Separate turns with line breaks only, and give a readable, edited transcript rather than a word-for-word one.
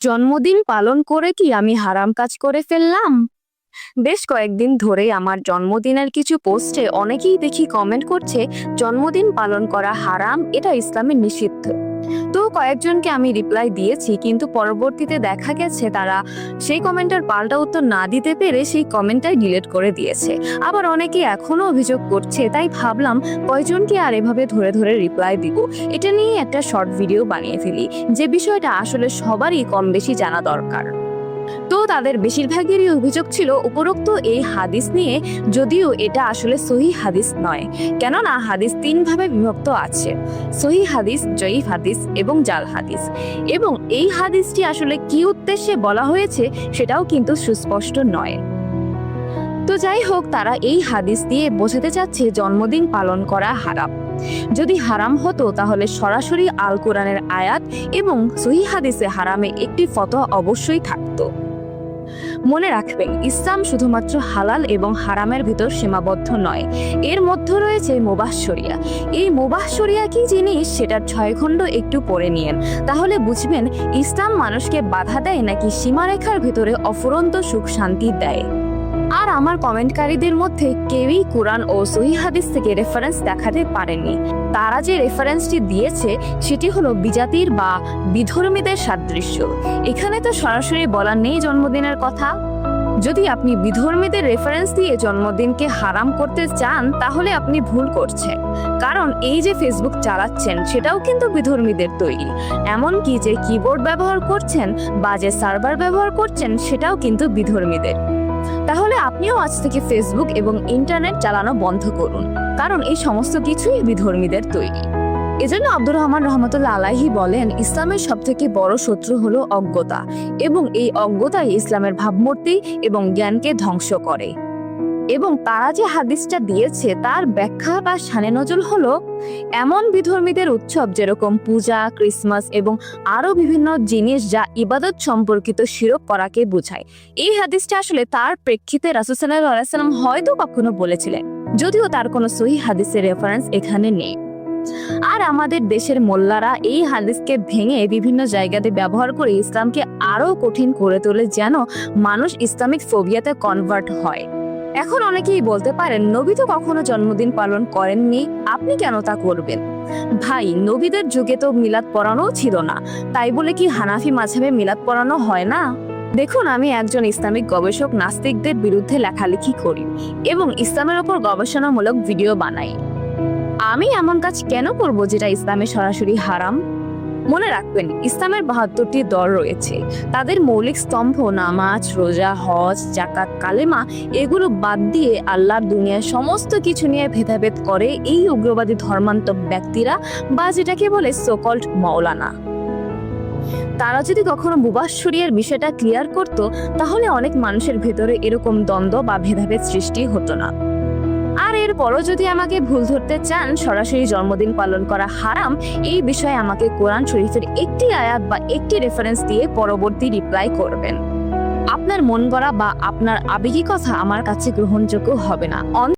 জন্মদিন পালন করে কি আমি হারাম কাজ করে ফেললাম? বেশ কয়েকদিন ধরেই আমার জন্মদিনের কিছু পোস্টে অনেকেই দেখি কমেন্ট করছে জন্মদিন পালন করা হারাম, এটা ইসলামে নিষিদ্ধ। তো কয়েকজনকে আমি রিপ্লাই দিয়েছি, কিন্তু পরবর্তীতে দেখা গেছে তারা সেই কমেন্টের পাল্টা উত্তর না দিতে পেরে সেই কমেন্টটাই ডিলিট করে দিয়েছে। আবার অনেকে এখনো অভিযোগ করছে, তাই ভাবলাম কয়জনকে আর এভাবে ধরে ধরে রিপ্লাই দিব, এটা নিয়ে একটা শর্ট ভিডিও বানিয়ে ফেলি, যে বিষয়টা আসলে সবারই কম বেশি জানা দরকার। তো তাদের বেশিরভাগেরই অভিযোগ ছিল উপরোক্ত এই হাদিস নিয়ে, যদিও এটা আসলে সহিহ হাদিস নয়। কেননা হাদিস তিন ভাবে বিভক্ত আছে: সহিহ হাদিস, জয়ীফ হাদিস এবং জাল হাদিস। এবং এই হাদিসটি আসলে কি উদ্দেশ্যে বলা হয়েছে সেটাও কিন্তু সুস্পষ্ট নয়। তো যাই হোক, তারা এই হাদিস দিয়ে বোঝাতে চাচ্ছে জন্মদিন পালন করা হারাম। যদি হারাম হতো তাহলে সরাসরি আল কোরআনের আয়াত এবং সহিহ হাদিসে হারামে একটি ফতোয়া অবশ্যই থাকতো। মনে রাখবেন, ইসলাম শুধুমাত্র হালাল এবং হারামের ভিতর সীমাবদ্ধ নয়, এর মধ্যে রয়েছে মুবাহ শরিয়া। এই মুবাহ শরিয়া কি জিনিস সেটার 6 খণ্ড একটু পড়ে নিয়েন, তাহলে বুঝবেন ইসলাম মানুষকে বাধা দেয় নাকি সীমারেখার ভিতরে অফুরন্ত সুখ শান্তি দেয়। আর আমার কমেন্টকারীদের মধ্যে কেউই কোরআন ও সহিহ হাদিস থেকে রেফারেন্স দেখাতে পারেনি। তারা যে রেফারেন্সটি দিয়েছে সেটি হলো বিজাতির বা বিধর্মীদের সাদৃশ্য। এখানে তো সরাসরি বলা নেই জন্মদিনের কথা। যদি আপনি বিধর্মীদের রেফারেন্স দিয়ে জন্মদিনকে হারাম করতে চান তাহলে আপনি ভুল করছেন, কারণ এই যে ফেসবুক চালাচ্ছেন সেটাও কিন্তু বিধর্মীদের তৈরি। এমনকি যে কিবোর্ড ব্যবহার করছেন বা যে সার্ভার ব্যবহার করছেন সেটাও কিন্তু বিধর্মীদের। তাহলে আপনিও আজ থেকে ফেসবুক এবং ইন্টারনেট চালানো বন্ধ করুন, কারণ এই সমস্ত কিছুই বিধর্মীদের তৈরি। এজন্য আব্দুর রহমান রহমতুল্লাহ আলাইহি বলেন, ইসলামের সবথেকে বড় শত্রু হলো অজ্ঞতা, এবং এই অজ্ঞতাই ইসলামের ভাবমূর্তি এবং জ্ঞানকে ধ্বংস করে। এবং তারা যে হাদিসটা দিয়েছে তার ব্যাখ্যা বা শানে নজুল হলো এমন বিধর্মীদের উৎসব যেরকম পূজা, ক্রিসমাস এবং আরো বিভিন্ন জিনিস যা ইবাদত সম্পর্কিত শিরক করাকে বোঝায়। এই হাদিসটা আসলে তার প্রেক্ষিতে রাসূল সাল্লাল্লাহু আলাইহি ওয়াসাল্লাম হয়তো কখনো বলেছিলেন, যদিও তার কোনো সহিহ হাদিসের রেফারেন্স এখানে নেই। আর আমাদের দেশের মোল্লারা এই হাদিসকে ভেঙে বিভিন্ন জায়গাতে ব্যবহার করে ইসলামকে আরো কঠিন করে তোলে, যেন মানুষ ইসলামিক ফোবিয়াতে কনভার্ট হয়। এখন অনেকেই বলতে পারেন, নবী তো কখনো জন্মদিন পালন করেননি, আপনি কেন তা করবেন? ভাই, নবীদের যুগে তো মিলাদ পড়ানো ছিল না, তাই বলে কি হানাফি মাযহাবে মিলাদ পড়ানো হয় না? দেখুন, আমি একজন ইসলামিক গবেষক, নাস্তিকদের বিরুদ্ধে লেখালেখি করি এবং ইসলামের ওপর গবেষণামূলক ভিডিও বানাই। আমি এমন কাজ কেন করব যেটা ইসলামে সরাসরি হারাম? মনে রাখবেন, ইসলামের ৭২টি দল রয়েছে। তাদের মৌলিক স্তম্ভ নামাজ, রোজা, হজ, যাকাত, কালেমা, এগুলো বাদ দিয়ে আল্লাহর দুনিয়ার সমস্ত কিছু নিয়ে ভেদাভেদ করে এই উগ্রবাদী ধর্মান্তক ব্যক্তিরা, বা যেটাকে বলে সোকল্ড মাওলানা। তারা যদি কখনো মুবাহ শরিয়ার বিষয়টা ক্লিয়ার করত, তাহলে অনেক মানুষের ভেতরে এরকম দ্বন্দ্ব বা ভেদাভেদ সৃষ্টি হতো না। আর এরপরও যদি আমাকে ভুল ধরতে চান সরাসরি জন্মদিন পালন করা হারাম এই বিষয়ে, আমাকে কোরআন শরীফের একটি আয়াত বা একটি রেফারেন্স দিয়ে পরবর্তী রিপ্লাই করবেন। আপনার মন গড়া বা আপনার আবেগী কথা আমার কাছে গ্রহণযোগ্য হবে না।